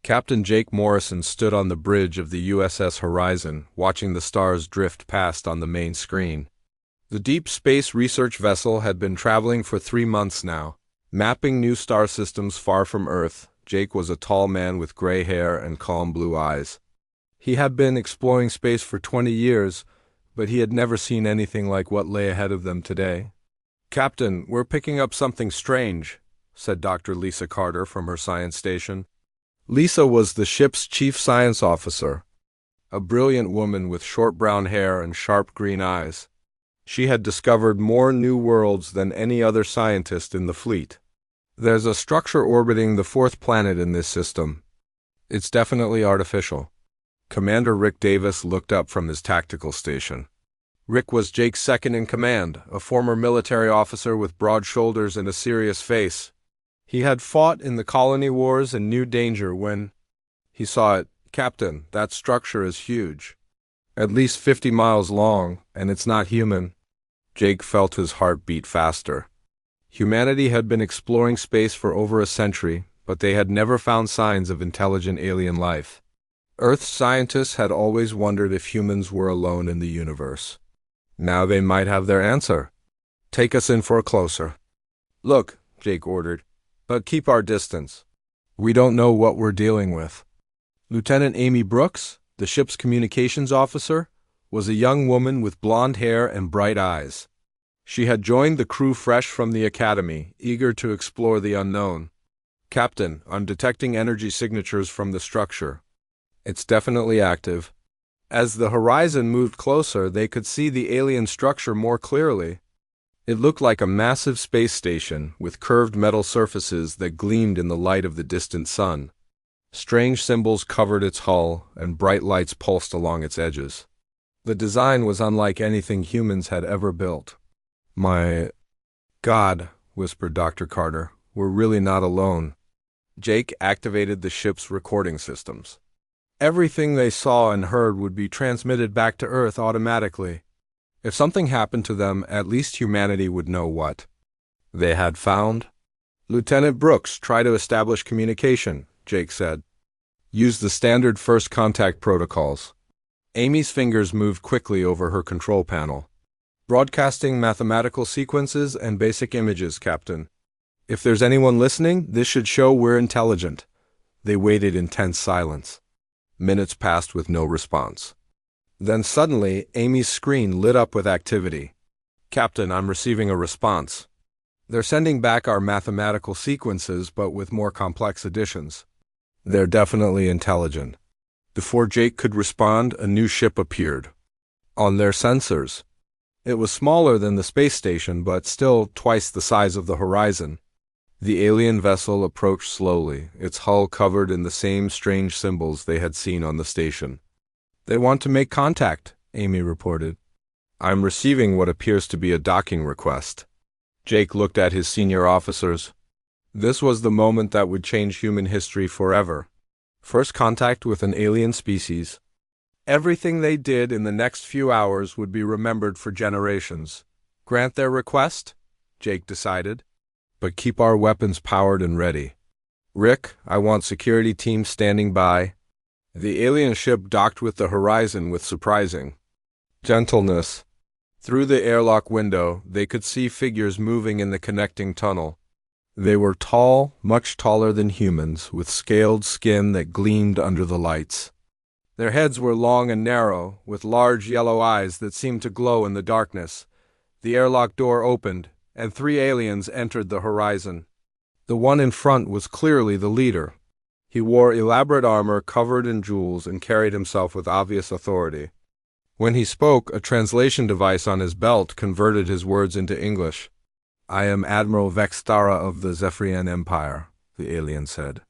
Captain Jake Morrison stood on the bridge of the USS Horizon, watching the stars drift past on the main screen. The deep space research vessel had been traveling for 3 months now, mapping new star systems far from Earth. Jake was a tall man with gray hair and calm blue eyes. He had been exploring space for 20 years, but he had never seen anything like what lay ahead of them today. "Captain, we're picking up something strange," said Dr. Lisa Carter from her science station. Lisa was the ship's chief science officer, a brilliant woman with short brown hair and sharp green eyes. She had discovered more new worlds than any other scientist in the fleet. "There's a structure orbiting the 4th planet in this system. It's definitely artificial." Commander Rick Davis looked up from his tactical station. Rick was Jake's second in command, a former military officer with broad shoulders and a serious face. He had fought in the colony wars and knew danger when he saw it. "Captain, that structure is huge. At least 50 miles long, and it's not human." Jake felt his heart beat faster. Humanity had been exploring space for over a century, but they had never found signs of intelligent alien life. Earth's scientists had always wondered if humans were alone in the universe. Now they might have their answer. "Take us in for a closer." "Look," Jake ordered, "but keep our distance. We don't know what we're dealing with." Lieutenant Amy Brooks, the ship's communications officer, was a young woman with blonde hair and bright eyes. She had joined the crew fresh from the academy, eager to explore the unknown. "Captain, I'm detecting energy signatures from the structure. It's definitely active." As the horizon moved closer, they could see the alien structure more clearly. It looked like a massive space station with curved metal surfaces that gleamed in the light of the distant sun. Strange symbols covered its hull, and bright lights pulsed along its edges. The design was unlike anything humans had ever built. "My God," whispered Dr. Carter, "we're really not alone." Jake activated the ship's recording systems. Everything they saw and heard would be transmitted back to Earth automatically. If something happened to them, at least humanity would know what they had found. "Lieutenant Brooks, try to establish communication," Jake said. "Use the standard first contact protocols." Amy's fingers moved quickly over her control panel. "Broadcasting mathematical sequences and basic images, Captain. If there's anyone listening, this should show we're intelligent." They waited in tense silence. Minutes passed with no response. Then suddenly, Amy's screen lit up with activity. "Captain, I'm receiving a response. They're sending back our mathematical sequences, but with more complex additions. They're definitely intelligent." Before Jake could respond, a new ship appeared. On their sensors. It was smaller than the space station, but still twice the size of the Horizon. The alien vessel approached slowly, its hull covered in the same strange symbols they had seen on the station. "They want to make contact," Amy reported. "I'm receiving what appears to be a docking request." Jake looked at his senior officers. This was the moment that would change human history forever. First contact with an alien species. Everything they did in the next few hours would be remembered for generations. "Grant their request?" Jake decided. "But keep our weapons powered and ready. Rick, I want security teams standing by." The alien ship docked with the Horizon with surprising gentleness. Through the airlock window, they could see figures moving in the connecting tunnel. They were tall, much taller than humans, with scaled skin that gleamed under the lights. Their heads were long and narrow, with large yellow eyes that seemed to glow in the darkness. The airlock door opened, and 3 aliens entered the Horizon. The one in front was clearly the leader. He wore elaborate armor covered in jewels and carried himself with obvious authority. When he spoke, a translation device on his belt converted his words into English. "I am Admiral Vextara of the Zephyrian Empire," the alien said.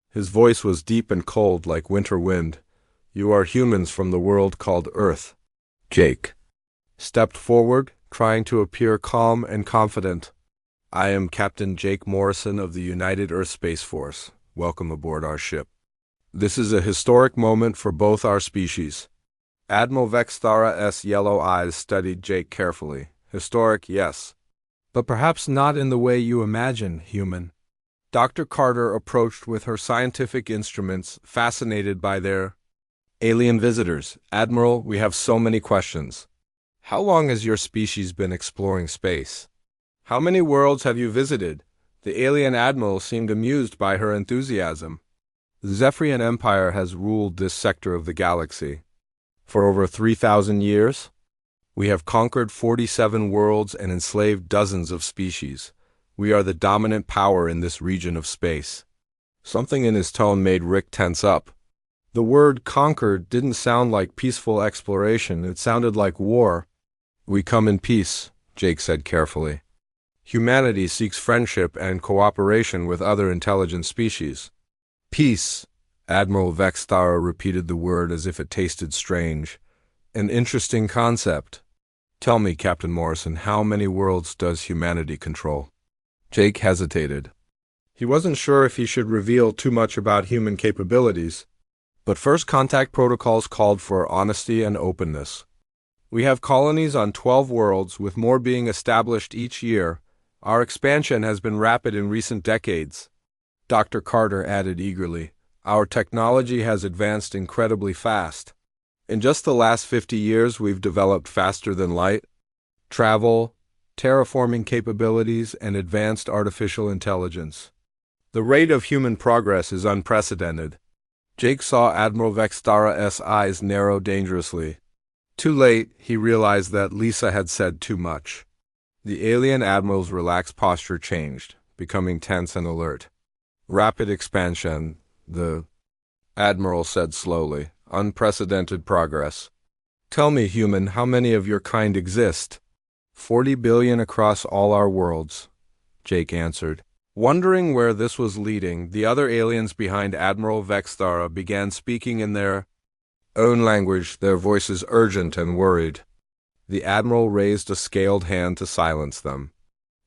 His voice was deep and cold like winter wind. "You are humans from the world called Earth." Jake stepped forward, trying to appear calm and confident. "I am Captain Jake Morrison of the United Earth Space Force. Welcome aboard our ship. This is a historic moment for both our species." Admiral Vextara's yellow eyes studied Jake carefully. "Historic, yes. But perhaps not in the way you imagine, human. Dr. Carter approached with her scientific instruments, fascinated by their alien visitors. Admiral, we have so many questions. How long has your species been exploring space? How many worlds have you visited? The alien admiral seemed amused by her enthusiasm. The Zephyrian Empire has ruled this sector of the galaxy for over 3,000 years. We have conquered 47 worlds and enslaved dozens of species. We are the dominant power in this region of space. Something in his tone made Rick tense up. The word conquered didn't sound like peaceful exploration, it sounded like war. We come in peace, Jake said carefully. Humanity seeks friendship and cooperation with other intelligent species. Peace. Admiral Vextara repeated the word as if it tasted strange. An interesting concept. Tell me, Captain Morrison, how many worlds does humanity control? Jake hesitated. He wasn't sure if he should reveal too much about human capabilities, but first contact protocols called for honesty and openness. We have colonies on 12 worlds, with more being established each year. Our expansion has been rapid in recent decades. Dr. Carter added eagerly, our technology has advanced incredibly fast. In just the last 50 years, we've developed faster than light, travel, terraforming capabilities, and advanced artificial intelligence. The rate of human progress is unprecedented. Jake saw Admiral Vextara's eyes narrow dangerously. Too late, he realized that Lisa had said too much. The alien admiral's relaxed posture changed, becoming tense and alert. Rapid expansion, the admiral said slowly. Unprecedented progress. Tell me, human, how many of your kind exist? 40 billion across all our worlds, Jake answered. Wondering where this was leading, the other aliens behind Admiral Vextara began speaking in their own language, their voices urgent and worried. The admiral raised a scaled hand to silence them.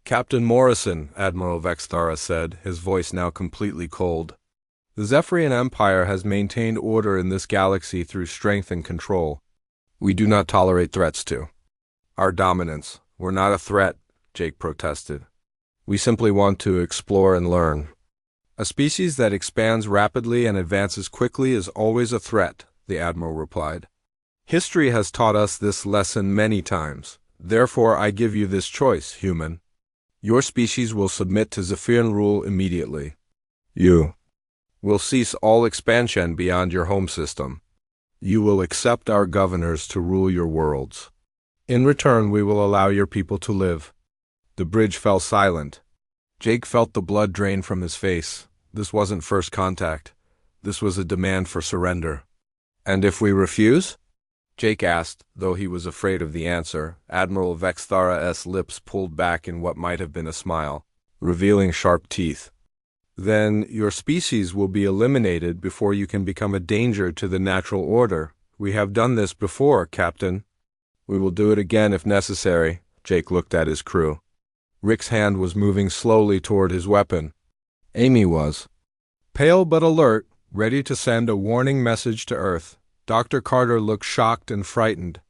Captain Morrison, Admiral Vextara said, his voice now completely cold. The Zephyrian Empire has maintained order in this galaxy through strength and control. We do not tolerate threats to our dominance. We're not a threat, Jake protested. We simply want to explore and learn. A species that expands rapidly and advances quickly is always a threat, the Admiral replied. History has taught us this lesson many times. Therefore, I give you this choice, human. Your species will submit to Zephyrian rule immediately. You will cease all expansion beyond your home system. You will accept our governors to rule your worlds. In return, we will allow your people to live. The bridge fell silent. Jake felt the blood drain from his face. This wasn't first contact. This was a demand for surrender. And if we refuse? Jake asked, though he was afraid of the answer. Admiral Vextara's lips pulled back in what might have been a smile, revealing sharp teeth. Then your species will be eliminated before you can become a danger to the natural order. We have done this before, Captain. We will do it again if necessary. Jake looked at his crew. Rick's hand was moving slowly toward his weapon. Amy was pale but alert, ready to send a warning message to Earth. Dr. Carter looked shocked and frightened.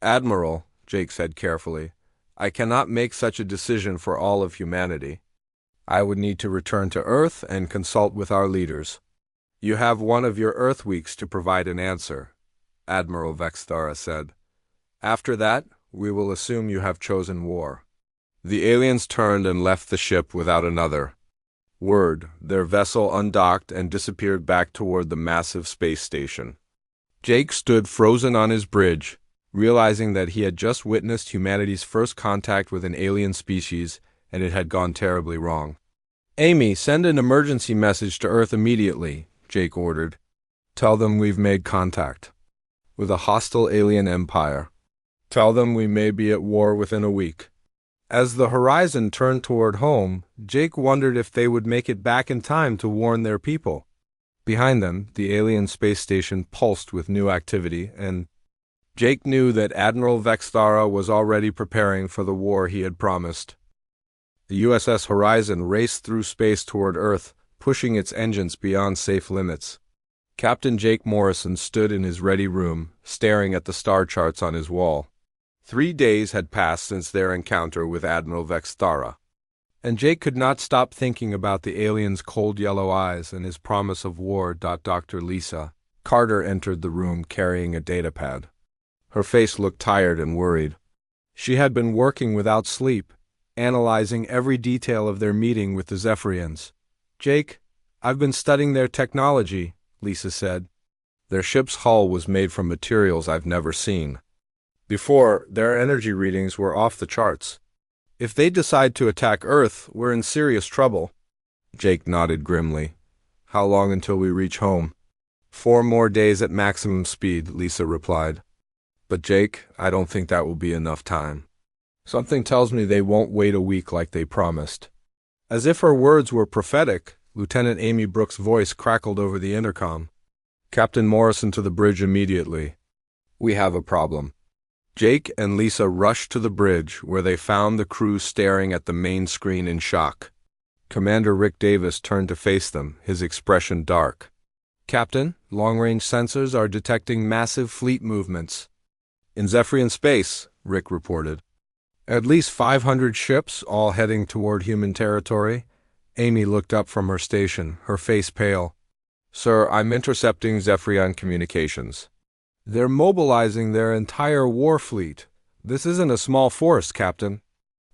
Admiral, Jake said carefully, I cannot make such a decision for all of humanity. I would need to return to Earth and consult with our leaders. You have one of your Earth weeks to provide an answer, Admiral Vextara said. After that, we will assume you have chosen war. The aliens turned and left the ship without another word. Their vessel undocked and disappeared back toward the massive space station. Jake stood frozen on his bridge, realizing that he had just witnessed humanity's first contact with an alien species, and it had gone terribly wrong. Amy, send an emergency message to Earth immediately, Jake ordered. Tell them we've made contact with a hostile alien empire. Tell them we may be at war within a week. As the horizon turned toward home, Jake wondered if they would make it back in time to warn their people. Behind them, the alien space station pulsed with new activity, and Jake knew that Admiral Vextara was already preparing for the war he had promised. The USS Horizon raced through space toward Earth, pushing its engines beyond safe limits. Captain Jake Morrison stood in his ready room, staring at the star charts on his wall. 3 days had passed since their encounter with Admiral Vextara, And Jake could not stop thinking about the alien's cold yellow eyes and his promise of war. Dr. Lisa Carter entered the room carrying a datapad. Her face looked tired and worried. She had been working without sleep, analyzing every detail of their meeting with the Zephyrians. "Jake, I've been studying their technology," Lisa said. "Their ship's hull was made from materials I've never seen. Before, their energy readings were off the charts. If they decide to attack Earth, we're in serious trouble." Jake nodded grimly. "How long until we reach home?" 4 more days at maximum speed," Lisa replied. "But Jake, I don't think that will be enough time. Something tells me they won't wait a week like they promised." As if her words were prophetic, Lieutenant Amy Brooks' voice crackled over the intercom. "Captain Morrison to the bridge immediately. We have a problem." Jake and Lisa rushed to the bridge, where they found the crew staring at the main screen in shock. Commander Rick Davis turned to face them, his expression dark. "Captain, long-range sensors are detecting massive fleet movements in Zephyrian space," Rick reported. "At least 500 ships, all heading toward human territory." Amy looked up from her station, her face pale. "Sir, I'm intercepting Zephyrian communications. They're mobilizing their entire war fleet. This isn't a small force, Captain."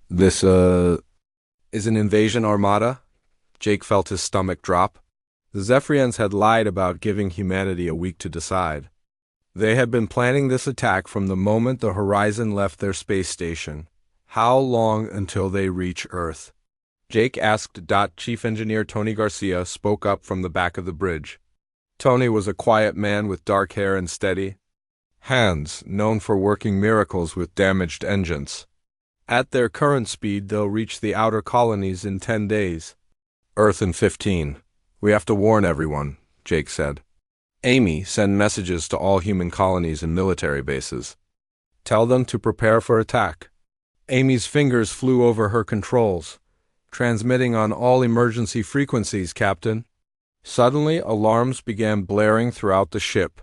"This, is an invasion armada?" Jake felt his stomach drop. The Zephyrians had lied about giving humanity a week to decide. They had been planning this attack from the moment the Horizon left their space station. How long until they reach Earth? Jake asked. Chief Engineer Tony Garcia spoke up from the back of the bridge. Tony was a quiet man with dark hair and steady hands, known for working miracles with damaged engines. "At their current speed, they'll reach the outer colonies in 10 days. Earth in 15. We have to warn everyone," Jake said. "Amy, send messages to all human colonies and military bases. Tell them to prepare for attack." Amy's fingers flew over her controls. "Transmitting on all emergency frequencies, Captain." Suddenly, alarms began blaring throughout the ship.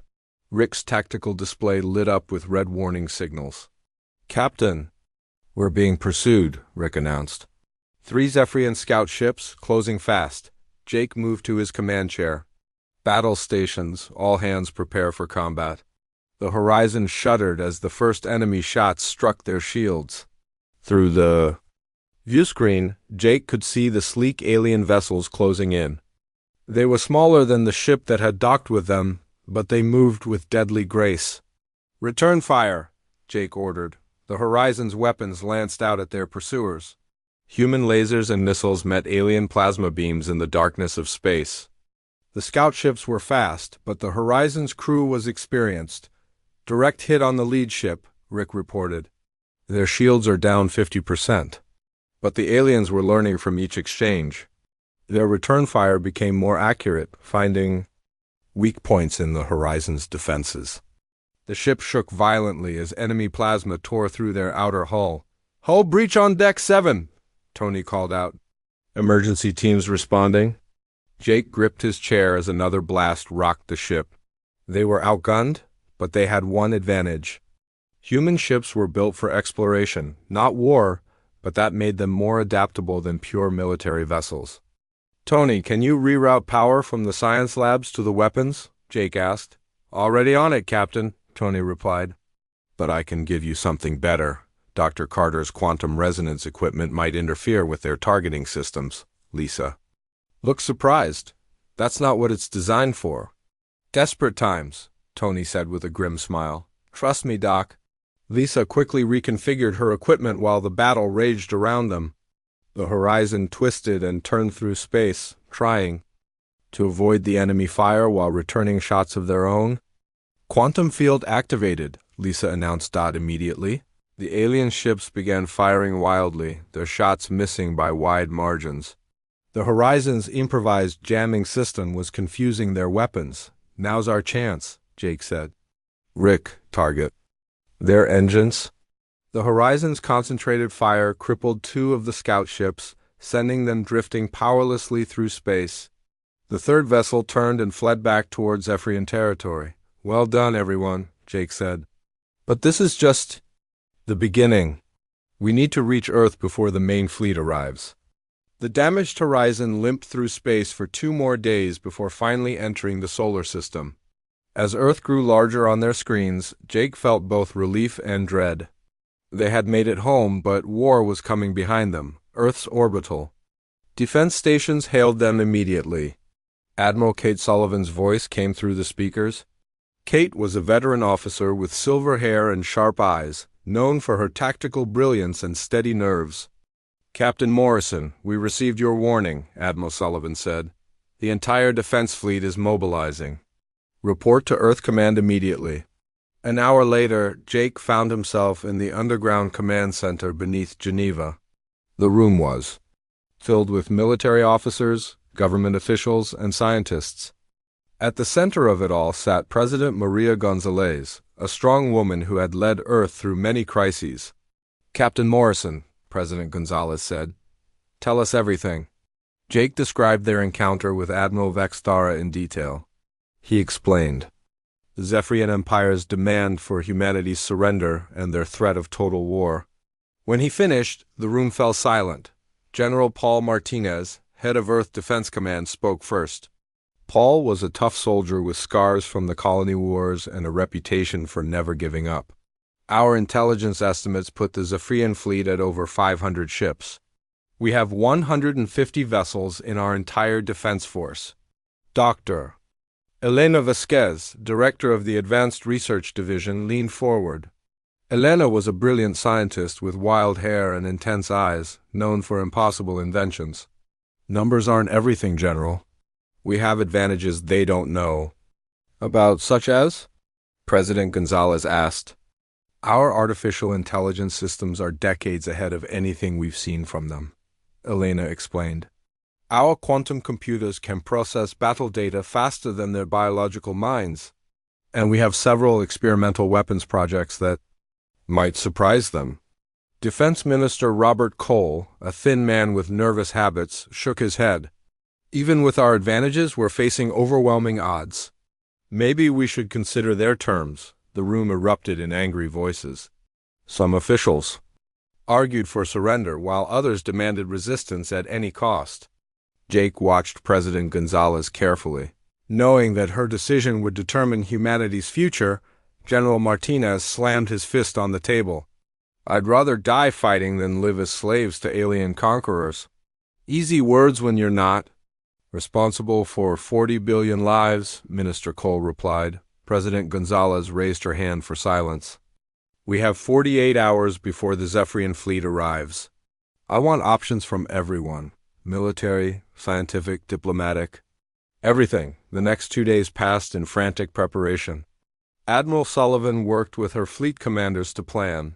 Rick's tactical display lit up with red warning signals. "Captain, we're being pursued," Rick announced. 3 Zephyrian scout ships, closing fast. Jake moved to his command chair. "Battle stations, all hands prepare for combat." The Horizon shuddered as the first enemy shots struck their shields. Through the viewscreen, Jake could see the sleek alien vessels closing in. They were smaller than the ship that had docked with them, but they moved with deadly grace. "Return fire," Jake ordered. The Horizon's weapons lanced out at their pursuers. Human lasers and missiles met alien plasma beams in the darkness of space. The scout ships were fast, but the Horizon's crew was experienced. "Direct hit on the lead ship," Rick reported. "Their shields are down 50%. But the aliens were learning from each exchange. Their return fire became more accurate, finding weak points in the Horizon's defenses. The ship shook violently as enemy plasma tore through their outer hull. "Hull breach on deck 7, Tony called out. "Emergency teams responding?" Jake gripped his chair as another blast rocked the ship. They were outgunned, but they had one advantage. Human ships were built for exploration, not war, but that made them more adaptable than pure military vessels. "Tony, can you reroute power from the science labs to the weapons?" Jake asked. "Already on it, Captain," Tony replied. "But I can give you something better. Dr. Carter's quantum resonance equipment might interfere with their targeting systems." Lisa looked surprised. "That's not what it's designed for." "Desperate times," Tony said with a grim smile. "Trust me, Doc." Lisa quickly reconfigured her equipment while the battle raged around them. The Horizon twisted and turned through space, trying to avoid the enemy fire while returning shots of their own. "Quantum field activated," Lisa announced immediately. The alien ships began firing wildly, their shots missing by wide margins. The Horizon's improvised jamming system was confusing their weapons. "Now's our chance," Jake said. "Rick, target their engines." The Horizon's concentrated fire crippled 2 of the scout ships, sending them drifting powerlessly through space. The 3rd vessel turned and fled back towards Zephyrian territory. "Well done, everyone," Jake said. "But this is just the beginning. We need to reach Earth before the main fleet arrives." The damaged Horizon limped through space for 2 more days before finally entering the solar system. As Earth grew larger on their screens, Jake felt both relief and dread. They had made it home, but war was coming behind them, Earth's orbital. Defense stations hailed them immediately. Admiral Kate Sullivan's voice came through the speakers. Kate was a veteran officer with silver hair and sharp eyes, known for her tactical brilliance and steady nerves. "Captain Morrison, we received your warning," Admiral Sullivan said. "The entire defense fleet is mobilizing. Report to Earth Command immediately." An hour later, Jake found himself in the underground command center beneath Geneva. The room was filled with military officers, government officials, and scientists. At the center of it all sat President Maria Gonzalez, a strong woman who had led Earth through many crises. "Captain Morrison," President Gonzalez said, "tell us everything." Jake described their encounter with Admiral Vextara in detail. He explained the Zephyrian Empire's demand for humanity's surrender and their threat of total war. When he finished, the room fell silent. General Paul Martinez, head of Earth Defense Command, spoke first. Paul was a tough soldier with scars from the colony wars and a reputation for never giving up. "Our intelligence estimates put the Zephyrian fleet at over 500 ships. We have 150 vessels in our entire defense force." Dr. Elena Vasquez, director of the Advanced Research Division, leaned forward. Elena was a brilliant scientist with wild hair and intense eyes, known for impossible inventions. "Numbers aren't everything, General. We have advantages they don't know." "About such as?" President Gonzalez asked. "Our artificial intelligence systems are decades ahead of anything we've seen from them," Elena explained. "Our quantum computers can process battle data faster than their biological minds, and we have several experimental weapons projects that might surprise them." Defense Minister Robert Cole, a thin man with nervous habits, shook his head. "Even with our advantages, we're facing overwhelming odds. Maybe we should consider their terms." The room erupted in angry voices. Some officials argued for surrender, while others demanded resistance at any cost. Jake watched President Gonzalez carefully. Knowing that her decision would determine humanity's future, General Martinez slammed his fist on the table. "I'd rather die fighting than live as slaves to alien conquerors." "Easy words when you're not." "Responsible for 40 billion lives," Minister Cole replied. President Gonzalez raised her hand for silence. "We have 48 hours before the Zephyrian fleet arrives. I want options from everyone. Military, scientific, diplomatic. Everything." The next 2 days passed in frantic preparation. Admiral Sullivan worked with her fleet commanders to plan.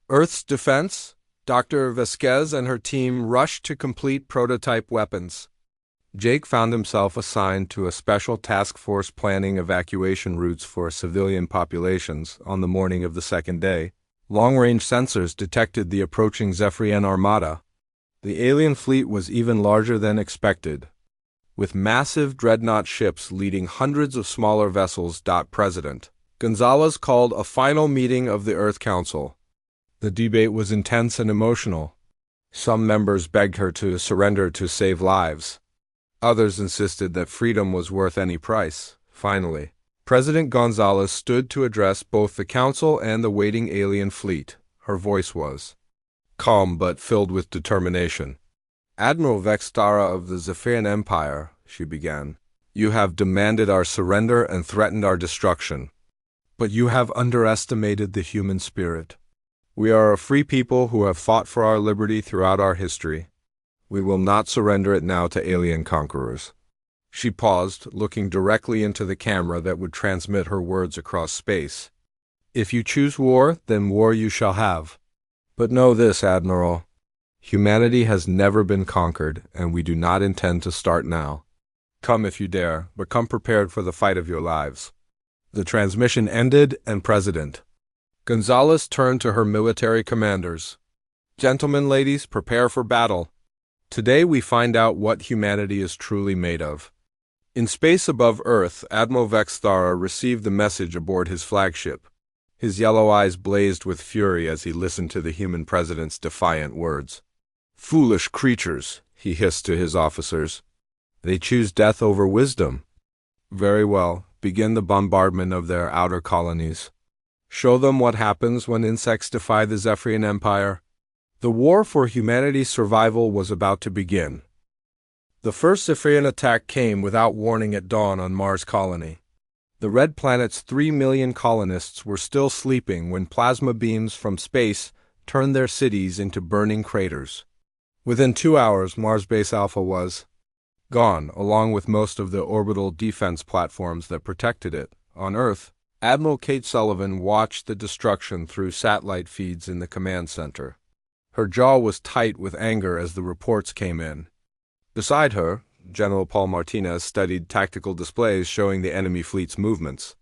Earth's defense, Dr. Vasquez and her team rushed to complete prototype weapons. Jake found himself assigned to a special task force planning evacuation routes for civilian populations on the morning of the second day. Long-range sensors detected the approaching Zephyrian armada. The alien fleet was even larger than expected, with massive dreadnought ships leading hundreds of smaller vessels. President Gonzalez called a final meeting of the Earth Council. The debate was intense and emotional. Some members begged her to surrender to save lives. Others insisted that freedom was worth any price. Finally, President Gonzalez stood to address both the Council and the waiting alien fleet. Her voice was calm but filled with determination. "Admiral Vextara of the Zephyrian Empire," she began, "you have demanded our surrender and threatened our destruction. But you have underestimated the human spirit. We are a free people who have fought for our liberty throughout our history. We will not surrender it now to alien conquerors." She paused, looking directly into the camera that would transmit her words across space. "If you choose war, then war you shall have. But know this, Admiral. Humanity has never been conquered, and we do not intend to start now. Come if you dare, but come prepared for the fight of your lives." The transmission ended, and President Gonzalez turned to her military commanders. "Gentlemen, ladies, prepare for battle. Today we find out what humanity is truly made of." In space above Earth, Admiral Vextara received the message aboard his flagship. His yellow eyes blazed with fury as he listened to the human president's defiant words. "Foolish creatures," he hissed to his officers. They choose death over wisdom. Very well, begin the bombardment of their outer colonies. Show them what happens when insects defy the Zephyrian Empire. The war for humanity's survival was about to begin. The first Zephyrian attack came without warning at dawn on Mars Colony. The Red Planet's 3 million colonists were still sleeping when plasma beams from space turned their cities into burning craters. Within 2 hours, Mars Base Alpha was gone, along with most of the orbital defense platforms that protected it. On Earth, Admiral Kate Sullivan watched the destruction through satellite feeds in the command center. Her jaw was tight with anger as the reports came in. Beside her, General Paul Martinez studied tactical displays showing the enemy fleet's movements.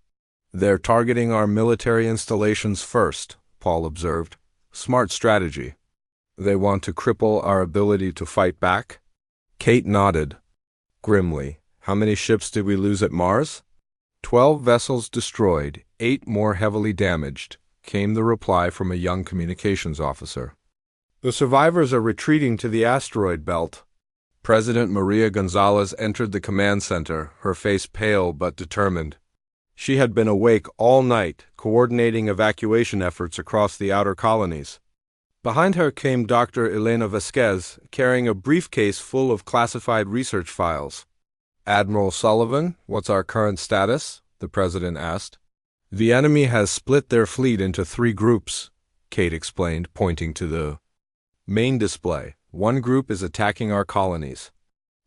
"They're targeting our military installations first," Paul observed. "Smart strategy. They want to cripple our ability to fight back?" Kate nodded grimly. "How many ships did we lose at Mars?" 12 vessels destroyed, 8 more heavily damaged, came the reply from a young communications officer. "The survivors are retreating to the asteroid belt." President Maria Gonzalez entered the command center, her face pale but determined. She had been awake all night, coordinating evacuation efforts across the outer colonies. Behind her came Dr. Elena Vasquez, carrying a briefcase full of classified research files. "Admiral Sullivan, what's our current status?" the president asked. "The enemy has split their fleet into 3 groups," Kate explained, pointing to the main display. "One group is attacking our colonies.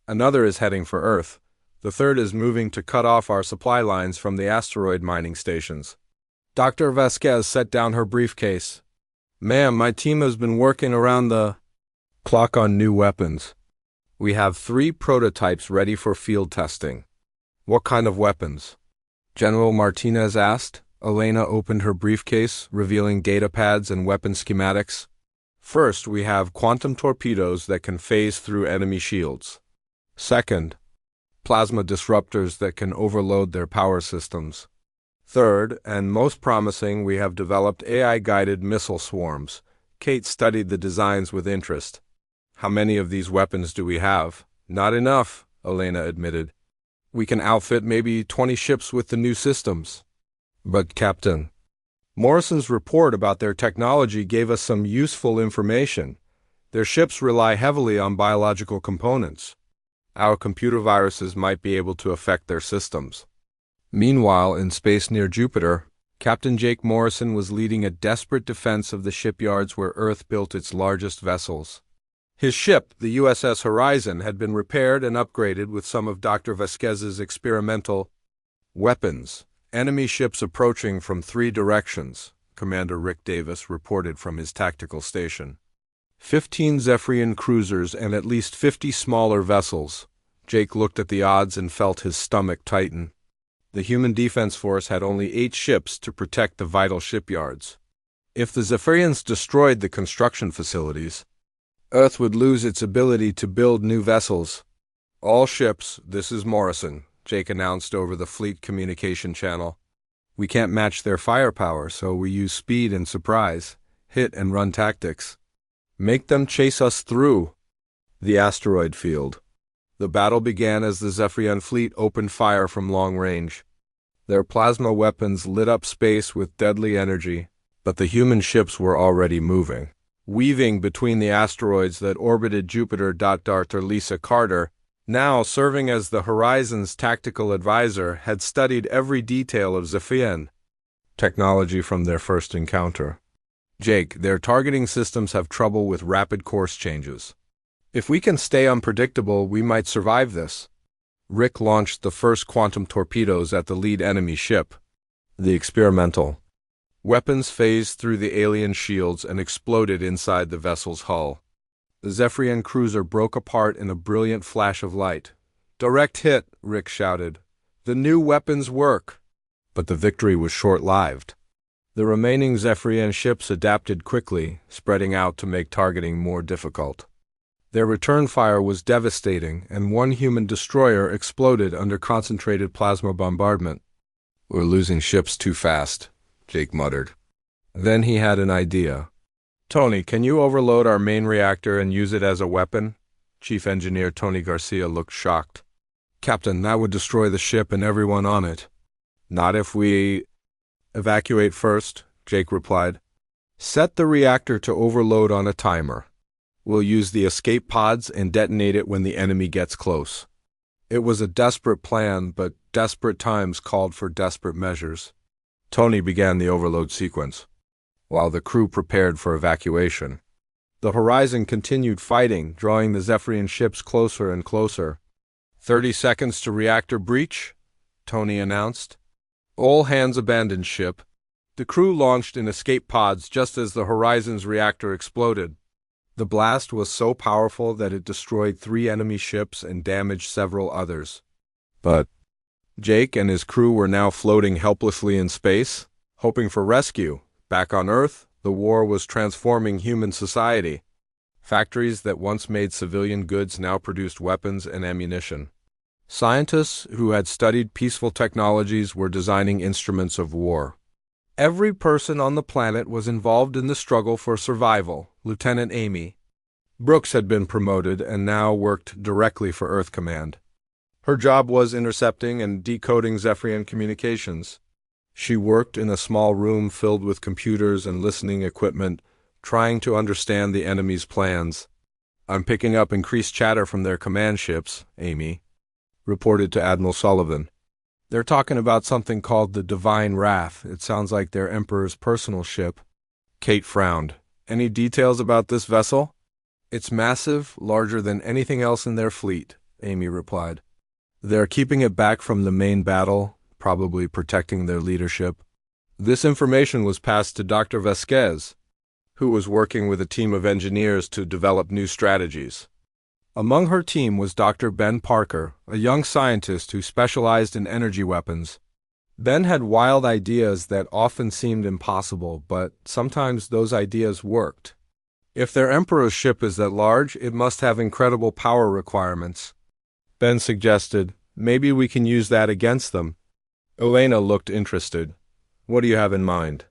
Another is heading for Earth. The third is moving to cut off our supply lines from the asteroid mining stations." Dr. Vasquez set down her briefcase. "Ma'am, my team has been working around the clock on new weapons. We have 3 prototypes ready for field testing." "What kind of weapons?" General Martinez asked. Elena opened her briefcase, revealing data pads and weapon schematics. "First, we have quantum torpedoes that can phase through enemy shields. Second, plasma disruptors that can overload their power systems. Third, and most promising, we have developed AI-guided missile swarms." Kate studied the designs with interest. "How many of these weapons do we have?" "Not enough," Elena admitted. "We can outfit maybe 20 ships with the new systems." "But, Captain, Morrison's report about their technology gave us some useful information. Their ships rely heavily on biological components. Our computer viruses might be able to affect their systems." Meanwhile, in space near Jupiter, Captain Jake Morrison was leading a desperate defense of the shipyards where Earth built its largest vessels. His ship, the USS Horizon, had been repaired and upgraded with some of Dr. Vasquez's experimental weapons. "Enemy ships approaching from 3 directions," Commander Rick Davis reported from his tactical station. 15 Zephyrian cruisers and at least 50 smaller vessels. Jake looked at the odds and felt his stomach tighten. The human defense force had only 8 ships to protect the vital shipyards. If the Zephyrians destroyed the construction facilities, Earth would lose its ability to build new vessels. "All ships, this is Morrison," Jake announced over the fleet communication channel. "We can't match their firepower, so we use speed and surprise, hit and run tactics. Make them chase us through the asteroid field." The battle began as the Zephyrian fleet opened fire from long range. Their plasma weapons lit up space with deadly energy, but the human ships were already moving. Weaving between the asteroids that orbited Jupiter. Dr. Lisa Carter, now serving as the Horizon's tactical advisor, had studied every detail of Zephyrian technology from their first encounter. "Jake, their targeting systems have trouble with rapid course changes. If we can stay unpredictable, we might survive this." Rick launched the first quantum torpedoes at the lead enemy ship. The experimental weapons phased through the alien shields and exploded inside the vessel's hull. The Zephyrian cruiser broke apart in a brilliant flash of light. "Direct hit," Rick shouted. "The new weapons work." But the victory was short-lived. The remaining Zephyrian ships adapted quickly, spreading out to make targeting more difficult. Their return fire was devastating, and one human destroyer exploded under concentrated plasma bombardment. "We're losing ships too fast," Jake muttered. Then he had an idea. "Tony, can you overload our main reactor and use it as a weapon?" Chief Engineer Tony Garcia looked shocked. Captain, that would destroy the ship and everyone on it. Not if we evacuate first, Jake replied. Set the reactor to overload on a timer. We'll use the escape pods and detonate it when the enemy gets close. It was a desperate plan, but desperate times called for desperate measures. Tony began the overload sequence, while the crew prepared for evacuation. The Horizon continued fighting, drawing the Zephyrian ships closer and closer. 30 seconds to reactor breach, Tony announced. All hands abandoned ship. The crew launched in escape pods just as the Horizon's reactor exploded. The blast was so powerful that it destroyed 3 enemy ships and damaged several others. But Jake and his crew were now floating helplessly in space, hoping for rescue. Back on Earth, the war was transforming human society. Factories that once made civilian goods now produced weapons and ammunition. Scientists who had studied peaceful technologies were designing instruments of war. Every person on the planet was involved in the struggle for survival. Lieutenant Amy Brooks had been promoted and now worked directly for Earth Command. Her job was intercepting and decoding Zephyrian communications. She worked in a small room filled with computers and listening equipment, trying to understand the enemy's plans. I'm picking up increased chatter from their command ships, Amy reported to Admiral Sullivan. They're talking about something called the Divine Wrath. It sounds like their Emperor's personal ship. Kate frowned. Any details about this vessel? It's massive, larger than anything else in their fleet, Amy replied. They're keeping it back from the main battle, probably protecting their leadership. This information was passed to Dr. Vasquez, who was working with a team of engineers to develop new strategies. Among her team was Dr. Ben Parker, a young scientist who specialized in energy weapons. Ben had wild ideas that often seemed impossible, but sometimes those ideas worked. If their Emperor's ship is that large, it must have incredible power requirements. Ben suggested, maybe we can use that against them. Elena looked interested. What do you have in mind?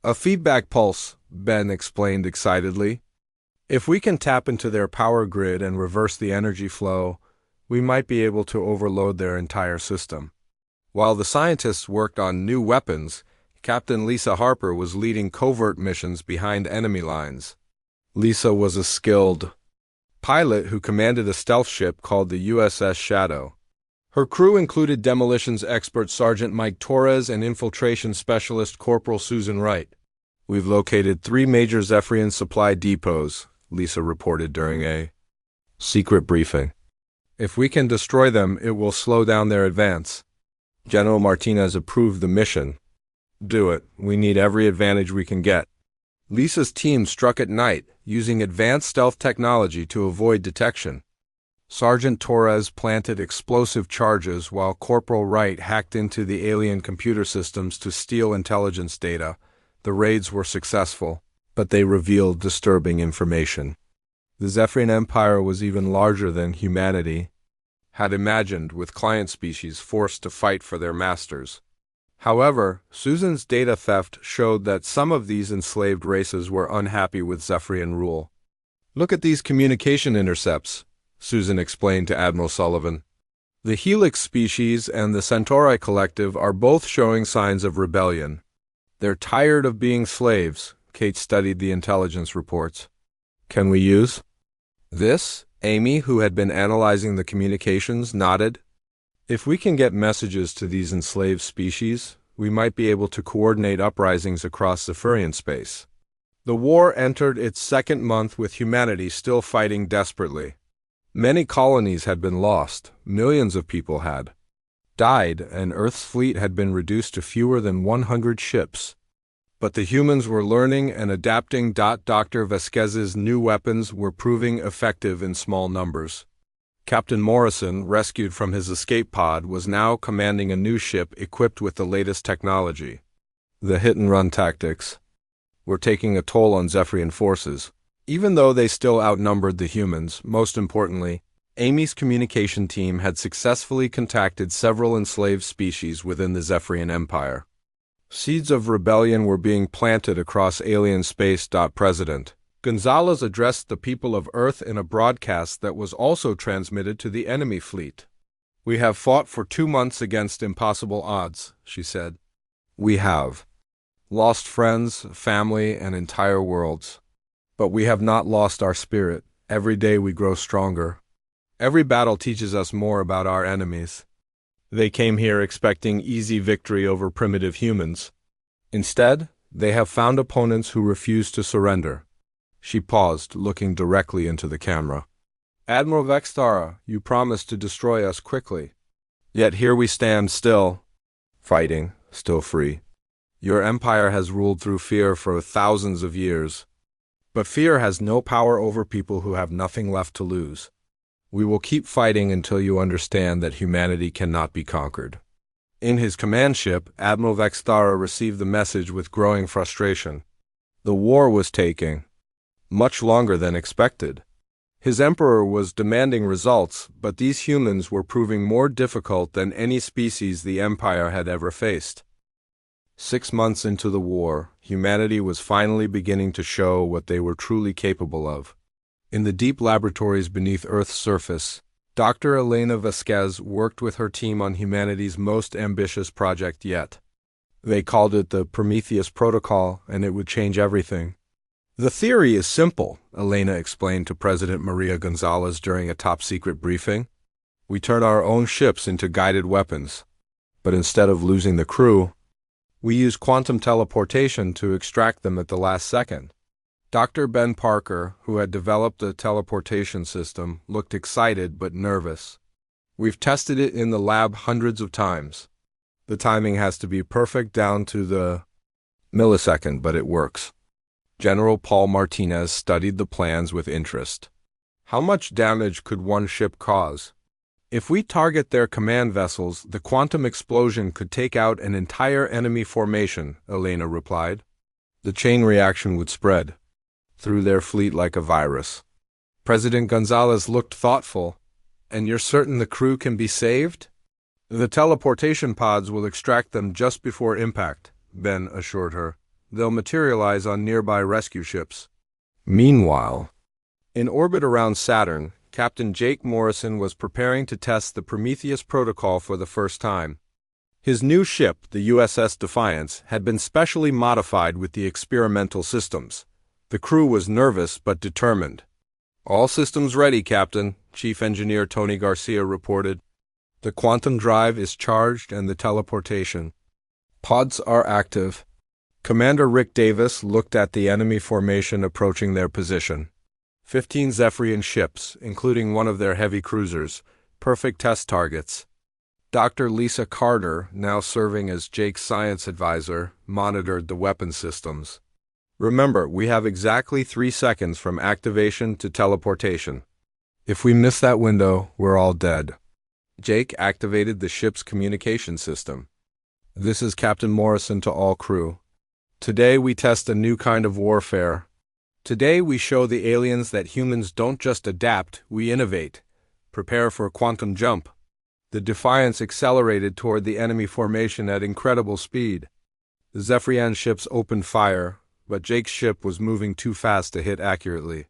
A feedback pulse, Ben explained excitedly. If we can tap into their power grid and reverse the energy flow, we might be able to overload their entire system. While the scientists worked on new weapons, Captain Lisa Harper was leading covert missions behind enemy lines. Lisa was a skilled pilot who commanded a stealth ship called the USS Shadow. Her crew included demolitions expert Sergeant Mike Torres and infiltration specialist Corporal Susan Wright. We've located 3 major Zephyrian supply depots, Lisa reported during a secret briefing. If we can destroy them, it will slow down their advance. General Martinez approved the mission. Do it. We need every advantage we can get. Lisa's team struck at night, using advanced stealth technology to avoid detection. Sergeant Torres planted explosive charges while Corporal Wright hacked into the alien computer systems to steal intelligence data. The raids were successful, but they revealed disturbing information. The Zephyrian Empire was even larger than humanity had imagined, with client species forced to fight for their masters. However, Susan's data theft showed that some of these enslaved races were unhappy with Zephyrian rule. Look at these communication intercepts, Susan explained to Admiral Sullivan. The Helix species and the Centauri collective are both showing signs of rebellion. They're tired of being slaves. Kate studied the intelligence reports. Can we use this? Amy, who had been analyzing the communications, nodded. If we can get messages to these enslaved species, we might be able to coordinate uprisings across Zephyrian space. The war entered its 2nd month with humanity still fighting desperately. Many colonies had been lost, millions of people had died, and Earth's fleet had been reduced to fewer than 100 ships. But the humans were learning and adapting. Dr. Vasquez's new weapons were proving effective in small numbers. Captain Morrison, rescued from his escape pod, was now commanding a new ship equipped with the latest technology. The hit-and-run tactics were taking a toll on Zephyrian forces. Even though they still outnumbered the humans, most importantly, Amy's communication team had successfully contacted several enslaved species within the Zephyrian Empire. Seeds of rebellion were being planted across alien space. President Gonzalez addressed the people of Earth in a broadcast that was also transmitted to the enemy fleet. "We have fought for 2 months against impossible odds," she said. "We have lost friends, family, and entire worlds. But we have not lost our spirit. Every day we grow stronger. Every battle teaches us more about our enemies. They came here expecting easy victory over primitive humans. Instead, they have found opponents who refuse to surrender." She paused, looking directly into the camera. "Admiral Vextara, you promised to destroy us quickly. Yet here we stand still, fighting, still free. Your empire has ruled through fear for thousands of years. But fear has no power over people who have nothing left to lose. We will keep fighting until you understand that humanity cannot be conquered." In his command ship, Admiral Vextara received the message with growing frustration. The war was taking much longer than expected. His emperor was demanding results, but these humans were proving more difficult than any species the empire had ever faced. 6 months into the war, humanity was finally beginning to show what they were truly capable of. In the deep laboratories beneath Earth's surface, Dr. Elena Vasquez worked with her team on humanity's most ambitious project yet. They called it the Prometheus Protocol, and it would change everything. "The theory is simple," Elena explained to President Maria Gonzalez during a top-secret briefing. "We turn our own ships into guided weapons. But instead of losing the crew, we use quantum teleportation to extract them at the last second." Dr. Ben Parker, who had developed the teleportation system, looked excited but nervous. "We've tested it in the lab hundreds of times. The timing has to be perfect down to the millisecond, but it works." General Paul Martinez studied the plans with interest. "How much damage could one ship cause?" "If we target their command vessels, the quantum explosion could take out an entire enemy formation," Elena replied. "The chain reaction would spread through their fleet like a virus." President Gonzalez looked thoughtful. "And you're certain the crew can be saved?" "The teleportation pods will extract them just before impact," Ben assured her. "They'll materialize on nearby rescue ships." Meanwhile, in orbit around Saturn, Captain Jake Morrison was preparing to test the Prometheus Protocol for the first time. His new ship, the USS Defiance, had been specially modified with the experimental systems. The crew was nervous but determined. "All systems ready, Captain," Chief Engineer Tony Garcia reported. "The quantum drive is charged and the teleportation pods are active." Commander Rick Davis looked at the enemy formation approaching their position. 15 Zephyrian ships, including one of their heavy cruisers, perfect test targets. Dr. Lisa Carter, now serving as Jake's science advisor, monitored the weapon systems. "Remember, we have exactly 3 seconds from activation to teleportation. If we miss that window, we're all dead." Jake activated the ship's communication system. "This is Captain Morrison to all crew. Today we test a new kind of warfare. Today we show the aliens that humans don't just adapt, we innovate. Prepare for a quantum jump." The Defiance accelerated toward the enemy formation at incredible speed. The Zephyrian ships opened fire, but Jake's ship was moving too fast to hit accurately.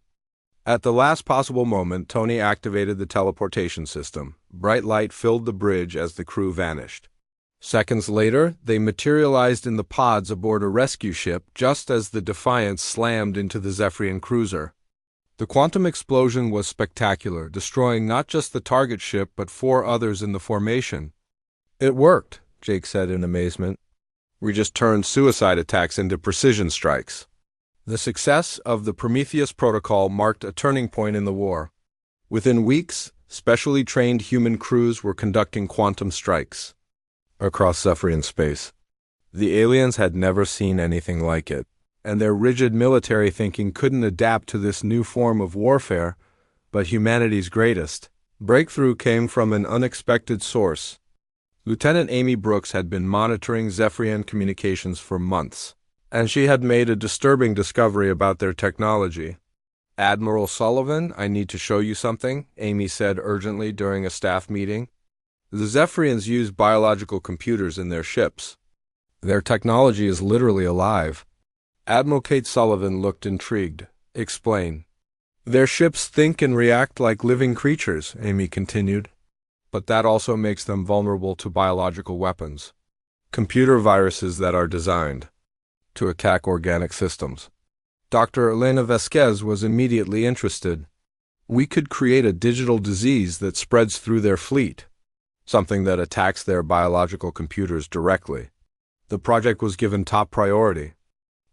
At the last possible moment, Tony activated the teleportation system. Bright light filled the bridge as the crew vanished. Seconds later, they materialized in the pods aboard a rescue ship just as the Defiance slammed into the Zephyrian cruiser. The quantum explosion was spectacular, destroying not just the target ship but 4 others in the formation. "It worked," Jake said in amazement. "We just turned suicide attacks into precision strikes." The success of the Prometheus Protocol marked a turning point in the war. Within weeks, specially trained human crews were conducting quantum strikes across Zephyrian space. The aliens had never seen anything like it, and their rigid military thinking couldn't adapt to this new form of warfare. But humanity's greatest breakthrough came from an unexpected source. Lieutenant Amy Brooks had been monitoring Zephyrian communications for months, and she had made a disturbing discovery about their technology. "Admiral Sullivan, I need to show you something," Amy said urgently during a staff meeting. "The Zephyrians use biological computers in their ships. Their technology is literally alive." Admiral Kate Sullivan looked intrigued. Explain. Their ships think and react like living creatures, Amy continued. But that also makes them vulnerable to biological weapons. Computer viruses that are designed to attack organic systems. Dr. Elena Vasquez was immediately interested. We could create a digital disease that spreads through their fleet, something that attacks their biological computers directly. The project was given top priority.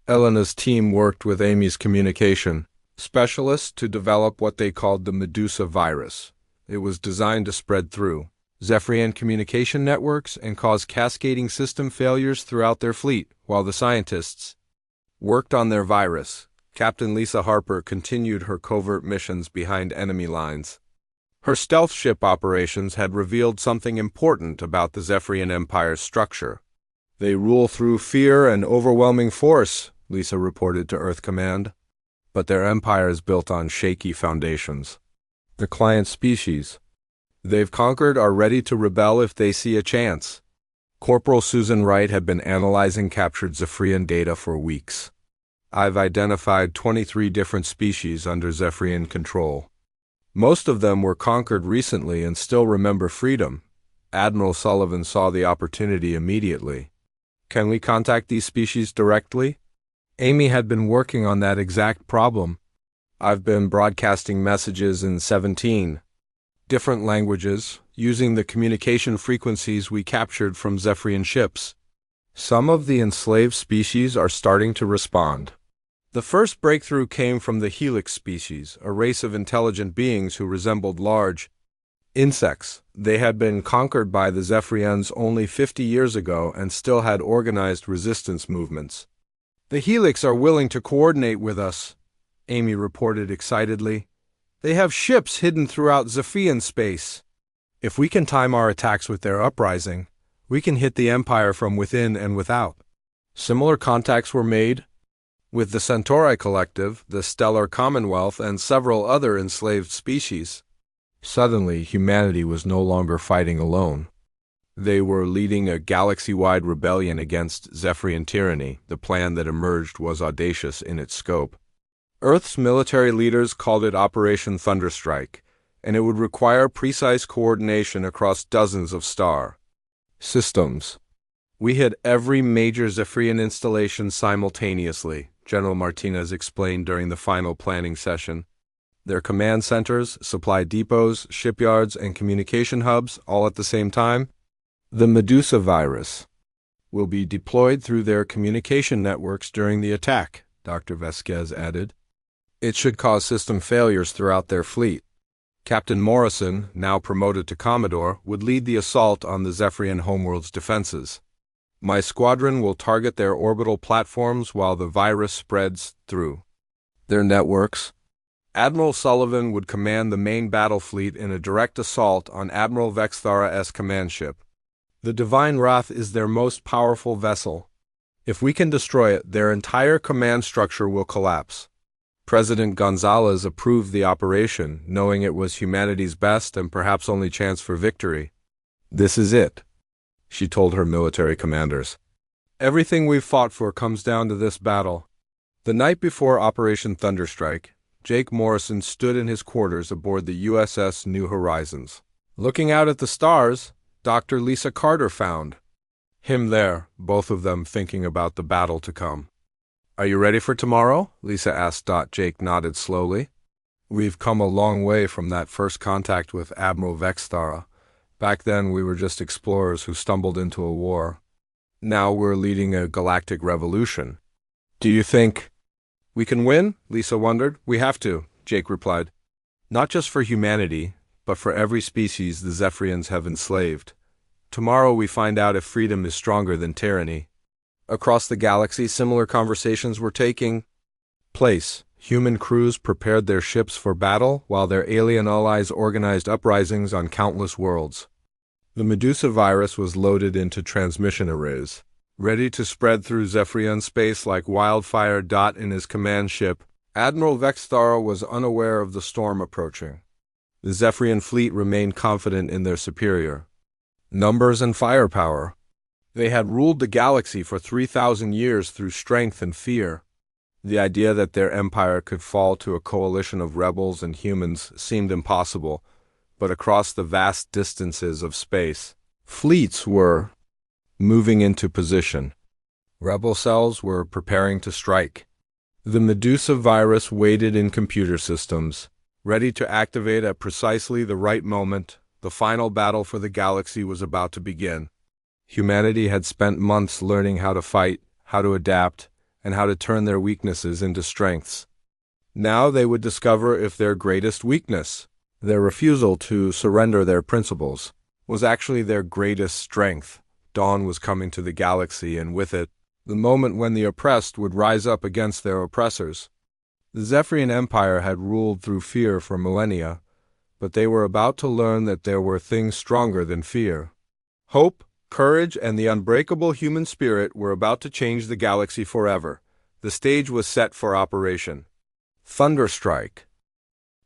Elena's team worked with Amy's communication specialists to develop what they called the Medusa virus. It was designed to spread through Zephyrian communication networks and cause cascading system failures throughout their fleet. While the scientists worked on their virus, Captain Lisa Harper continued her covert missions behind enemy lines. Her stealth ship operations had revealed something important about the Zephyrian Empire's structure. They rule through fear and overwhelming force, Lisa reported to Earth Command. But their empire is built on shaky foundations. The client species they've conquered are ready to rebel if they see a chance. Corporal Susan Wright had been analyzing captured Zephyrian data for weeks. I've identified 23 different species under Zephyrian control. Most of them were conquered recently and still remember freedom. Admiral Sullivan saw the opportunity immediately. Can we contact these species directly? Amy had been working on that exact problem. I've been broadcasting messages in 17 different languages, using the communication frequencies we captured from Zephyrian ships. Some of the enslaved species are starting to respond. The first breakthrough came from the Helix species, a race of intelligent beings who resembled large insects. They had been conquered by the Zephyrians only 50 years ago and still had organized resistance movements. The Helix are willing to coordinate with us, Amy reported excitedly. They have ships hidden throughout Zephyrian space. If we can time our attacks with their uprising, we can hit the Empire from within and without. Similar contacts were made with the Centauri Collective, the Stellar Commonwealth, and several other enslaved species. Suddenly, humanity was no longer fighting alone. They were leading a galaxy-wide rebellion against Zephyrian tyranny. The plan that emerged was audacious in its scope. Earth's military leaders called it Operation Thunderstrike, and it would require precise coordination across dozens of star systems. We hit every major Zephyrian installation simultaneously, General Martinez explained during the final planning session. Their command centers, supply depots, shipyards, and communication hubs all at the same time. The Medusa virus will be deployed through their communication networks during the attack, Dr. Vasquez added. It should cause system failures throughout their fleet. Captain Morrison, now promoted to Commodore, would lead the assault on the Zephyrian homeworld's defenses. My squadron will target their orbital platforms while the virus spreads through their networks. Admiral Sullivan would command the main battle fleet in a direct assault on Admiral Vexthara's command ship. The Divine Wrath is their most powerful vessel. If we can destroy it, their entire command structure will collapse. President Gonzalez approved the operation, knowing it was humanity's best and perhaps only chance for victory. This is it, she told her military commanders. Everything we've fought for comes down to this battle. The night before Operation Thunderstrike, Jake Morrison stood in his quarters aboard the USS New Horizons. Looking out at the stars, Dr. Lisa Carter found him there, both of them thinking about the battle to come. Are you ready for tomorrow? Lisa asked. Jake nodded slowly. We've come a long way from that first contact with Admiral Vexthara. Back then we were just explorers who stumbled into a war. Now we're leading a galactic revolution. Do you think we can win? Lisa wondered. We have to, Jake replied. Not just for humanity, but for every species the Zephyrians have enslaved. Tomorrow we find out if freedom is stronger than tyranny. Across the galaxy, similar conversations were taking place. Human crews prepared their ships for battle, while their alien allies organized uprisings on countless worlds. The Medusa virus was loaded into transmission arrays, ready to spread through Zephyrian space like wildfire. In his command ship, Admiral Vexthara was unaware of the storm approaching. The Zephyrian fleet remained confident in their superior numbers and firepower. They had ruled the galaxy for 3,000 years through strength and fear. The idea that their empire could fall to a coalition of rebels and humans seemed impossible, but across the vast distances of space, fleets were moving into position. Rebel cells were preparing to strike. The Medusa virus waited in computer systems, ready to activate at precisely the right moment. The final battle for the galaxy was about to begin. Humanity had spent months learning how to fight, how to adapt, and how to turn their weaknesses into strengths. Now they would discover if their greatest weakness, their refusal to surrender their principles, was actually their greatest strength. Dawn was coming to the galaxy, and with it, the moment when the oppressed would rise up against their oppressors. The Zephyrian Empire had ruled through fear for millennia, but they were about to learn that there were things stronger than fear. Hope, courage, and the unbreakable human spirit were about to change the galaxy forever. The stage was set for Operation Thunderstrike.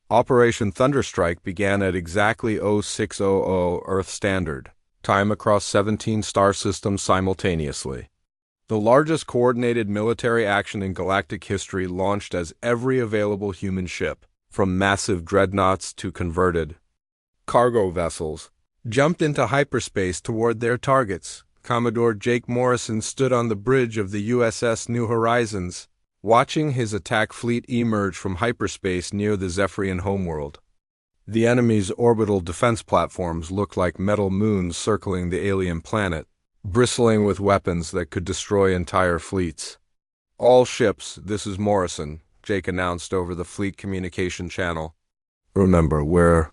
Operation Thunderstrike began at exactly 0600 Earth Standard Time across 17 star systems simultaneously. The largest coordinated military action in galactic history launched as every available human ship, from massive dreadnoughts to converted cargo vessels, jumped into hyperspace toward their targets. Commodore Jake Morrison stood on the bridge of the USS New Horizons, watching his attack fleet emerge from hyperspace near the Zephyrian homeworld. The enemy's orbital defense platforms looked like metal moons circling the alien planet, bristling with weapons that could destroy entire fleets. "All ships, this is Morrison," Jake announced over the fleet communication channel. "Remember, we're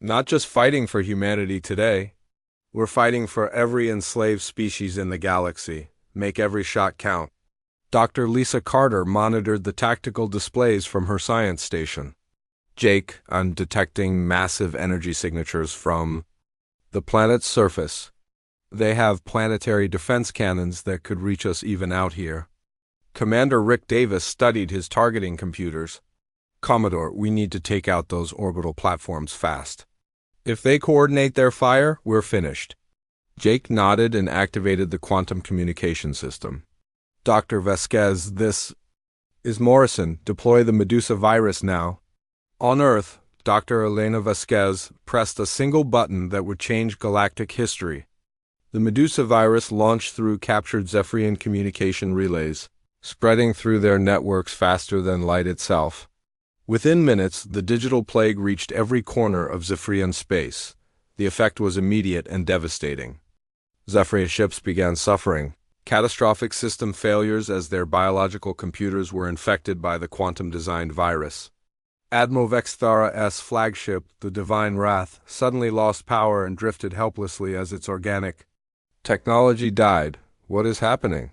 not just fighting for humanity today. We're fighting for every enslaved species in the galaxy. Make every shot count." Dr. Lisa Carter monitored the tactical displays from her science station. "Jake, I'm detecting massive energy signatures from the planet's surface. They have planetary defense cannons that could reach us even out here." Commander Rick Davis studied his targeting computers. "Commodore, we need to take out those orbital platforms fast. If they coordinate their fire, we're finished." Jake nodded and activated the quantum communication system. "Dr. Vasquez, this is Morrison. Deploy the Medusa virus now." On Earth, Dr. Elena Vasquez pressed a single button that would change galactic history. The Medusa virus launched through captured Zephyrian communication relays, spreading through their networks faster than light itself. Within minutes, the digital plague reached every corner of Zephyrian space. The effect was immediate and devastating. Zephyrian ships began suffering catastrophic system failures as their biological computers were infected by the quantum-designed virus. Admiral Vexthara-S flagship, the Divine Wrath, suddenly lost power and drifted helplessly as its organic technology died. "What is happening?"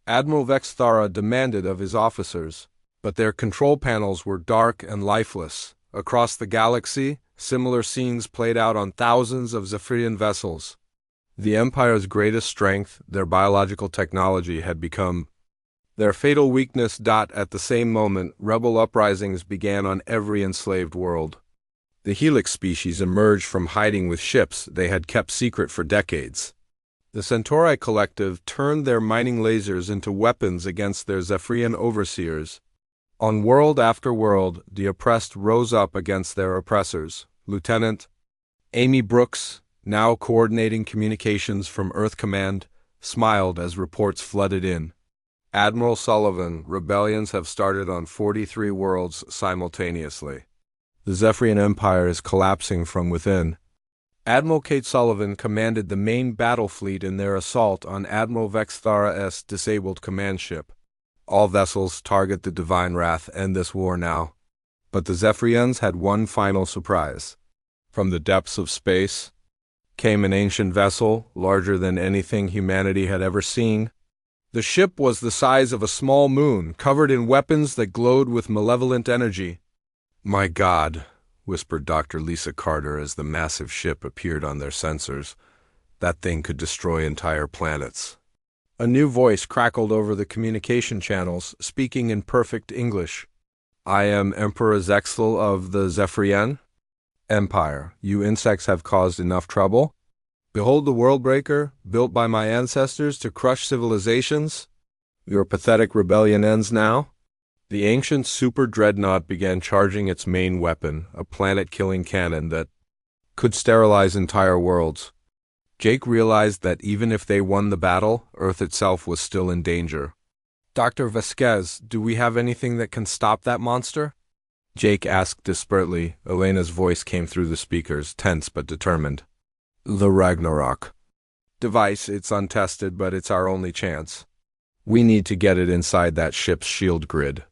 Admiral Vexthara demanded of his officers, but their control panels were dark and lifeless. Across the galaxy, similar scenes played out on thousands of Zephyrian vessels. The Empire's greatest strength, their biological technology, had become their fatal weakness. At the same moment, rebel uprisings began on every enslaved world. The Helix species emerged from hiding with ships they had kept secret for decades. The Centauri Collective turned their mining lasers into weapons against their Zephyrian overseers. On world after world, the oppressed rose up against their oppressors. Lieutenant Amy Brooks, now coordinating communications from Earth Command, smiled as reports flooded in. "Admiral Sullivan, rebellions have started on 43 worlds simultaneously. The Zephyrian Empire is collapsing from within." Admiral Kate Sullivan commanded the main battle fleet in their assault on Admiral Vexthara-S disabled command ship. "All vessels target the Divine Wrath. End this war now." But the Zephyrians had one final surprise. From the depths of space came an ancient vessel, larger than anything humanity had ever seen. The ship was the size of a small moon, covered in weapons that glowed with malevolent energy. "My God," whispered Dr. Lisa Carter as the massive ship appeared on their sensors. "That thing could destroy entire planets." A new voice crackled over the communication channels, speaking in perfect English. "I am Emperor Zexel of the Zephyrian Empire. You insects have caused enough trouble. Behold the Worldbreaker, built by my ancestors to crush civilizations. Your pathetic rebellion ends now." The ancient super dreadnought began charging its main weapon, a planet-killing cannon that could sterilize entire worlds. Jake realized that even if they won the battle, Earth itself was still in danger. "Dr. Vasquez, do we have anything that can stop that monster?" Jake asked desperately. Elena's voice came through the speakers, tense but determined. "The Ragnarok device, it's untested, but it's our only chance. We need to get it inside that ship's shield grid."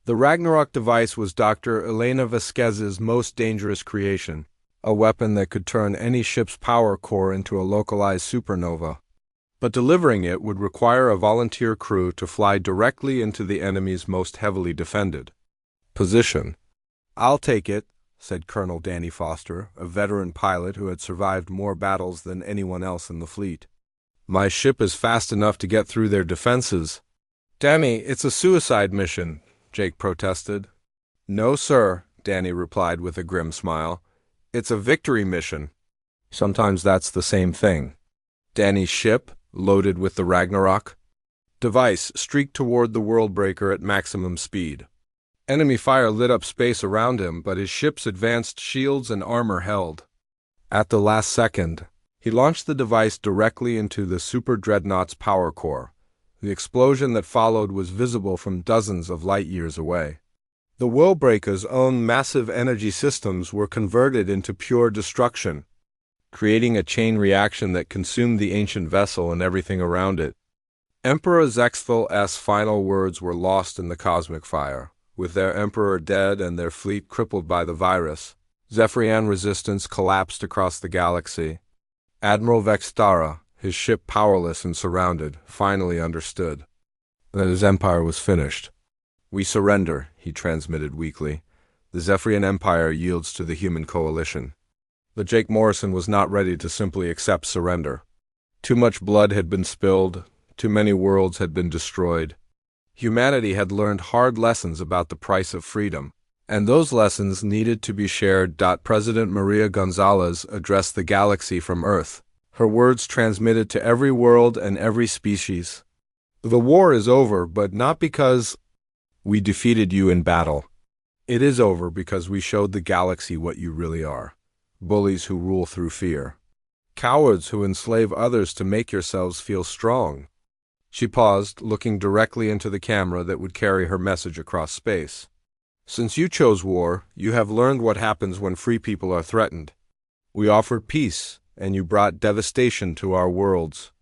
The Ragnarok device was Dr. Elena Vasquez's most dangerous creation, a weapon that could turn any ship's power core into a localized supernova. But delivering it would require a volunteer crew to fly directly into the enemy's most heavily defended position. "I'll take it," said Colonel Danny Foster, a veteran pilot who had survived more battles than anyone else in the fleet. "My ship is fast enough to get through their defenses." "Danny, it's a suicide mission," Jake protested. "No, sir," Danny replied with a grim smile. "It's a victory mission." "Sometimes that's the same thing." Danny's ship, loaded with the Ragnarok device, streaked toward the Worldbreaker at maximum speed. Enemy fire lit up space around him, but his ship's advanced shields and armor held. At the last second, he launched the device directly into the super dreadnought's power core. The explosion that followed was visible from dozens of light years away. The Worldbreaker's own massive energy systems were converted into pure destruction, creating a chain reaction that consumed the ancient vessel and everything around it. Emperor Zexthal's final words were lost in the cosmic fire. With their emperor dead and their fleet crippled by the virus, Zephyrian resistance collapsed across the galaxy. Admiral Vextara, his ship powerless and surrounded, finally understood that his empire was finished. "We surrender," he transmitted weakly. "The Zephyrian Empire yields to the human coalition." But Jake Morrison was not ready to simply accept surrender. Too much blood had been spilled, too many worlds had been destroyed. Humanity had learned hard lessons about the price of freedom, and those lessons needed to be shared. President Maria Gonzalez addressed the galaxy from Earth, her words transmitted to every world and every species. "The war is over, but not because we defeated you in battle. It is over because we showed the galaxy what you really are. Bullies who rule through fear. Cowards who enslave others to make yourselves feel strong." She paused, looking directly into the camera that would carry her message across space. "Since you chose war, you have learned what happens when free people are threatened. We offered peace, and you brought devastation to our worlds.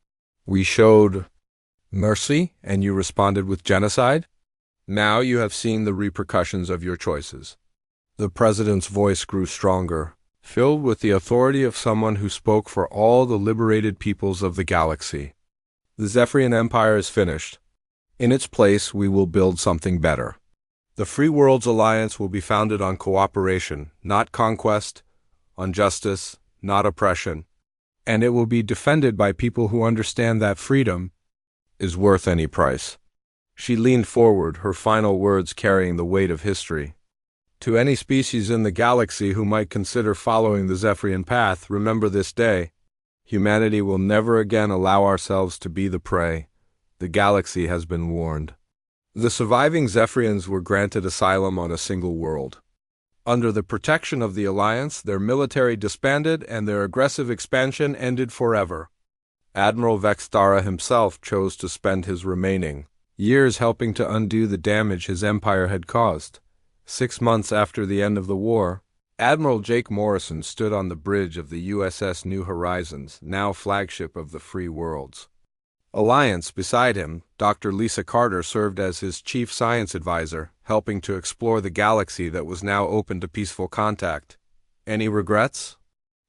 We showed mercy, and you responded with genocide. Now you have seen the repercussions of your choices." The president's voice grew stronger, filled with the authority of someone who spoke for all the liberated peoples of the galaxy. "The Zephyrian Empire is finished. In its place, we will build something better. The Free Worlds Alliance will be founded on cooperation, not conquest, on justice, not oppression, and it will be defended by people who understand that freedom is worth any price." She leaned forward, her final words carrying the weight of history. "To any species in the galaxy who might consider following the Zephyrian path, remember this day. Humanity will never again allow ourselves to be the prey. The galaxy has been warned." The surviving Zephyrians were granted asylum on a single world. Under the protection of the Alliance, their military disbanded and their aggressive expansion ended forever. Admiral Vextara himself chose to spend his remaining years helping to undo the damage his empire had caused. 6 months after the end of the war, Admiral Jake Morrison stood on the bridge of the USS New Horizons, now flagship of the Free Worlds Alliance. Beside him, Dr. Lisa Carter served as his chief science advisor, helping to explore the galaxy that was now open to peaceful contact. "Any regrets?"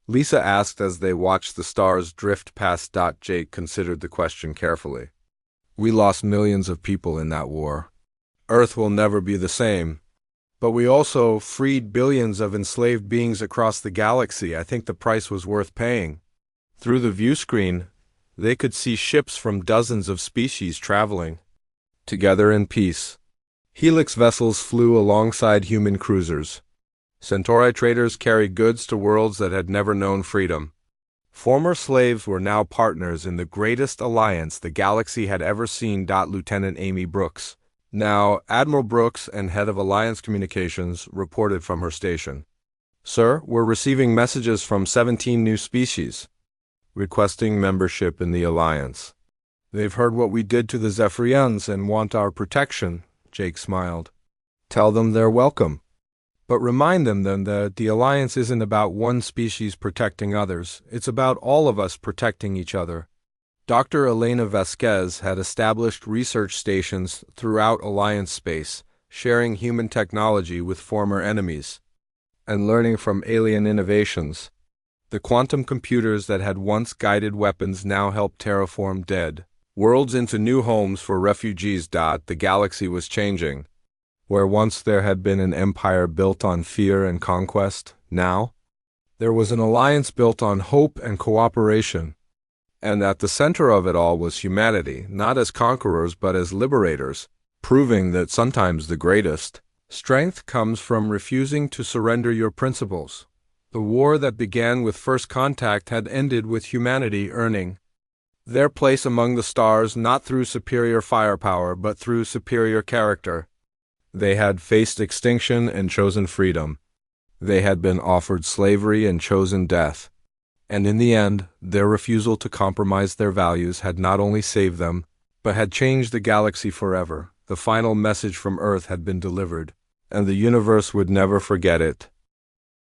Lisa asked as they watched the stars drift past. Jake considered the question carefully. "We lost millions of people in that war. Earth will never be the same. But we also freed billions of enslaved beings across the galaxy. I think the price was worth paying." Through the view screen, they could see ships from dozens of species traveling together in peace. Helix vessels flew alongside human cruisers. Centauri traders carried goods to worlds that had never known freedom. Former slaves were now partners in the greatest alliance the galaxy had ever seen. Lieutenant Amy Brooks, Now, Admiral Brooks and head of Alliance Communications reported from her station. Sir, we're receiving messages from 17 new species, requesting membership in the Alliance. They've heard what we did to the Zephyrians and want our protection, Jake smiled. Tell them they're welcome. But remind them then that the Alliance isn't about one species protecting others, it's about all of us protecting each other. Dr. Elena Vasquez had established research stations throughout Alliance space, sharing human technology with former enemies, and learning from alien innovations. The quantum computers that had once guided weapons now helped terraform dead worlds into new homes for refugees. The galaxy was changing. Where once there had been an empire built on fear and conquest, now there was an alliance built on hope and cooperation. And at the center of it all was humanity, not as conquerors but as liberators, proving that sometimes the greatest strength comes from refusing to surrender your principles. The war that began with first contact had ended with humanity earning their place among the stars not through superior firepower but through superior character. They had faced extinction and chosen freedom. They had been offered slavery and chosen death. And in the end, their refusal to compromise their values had not only saved them, but had changed the galaxy forever. The final message from Earth had been delivered, and the universe would never forget it.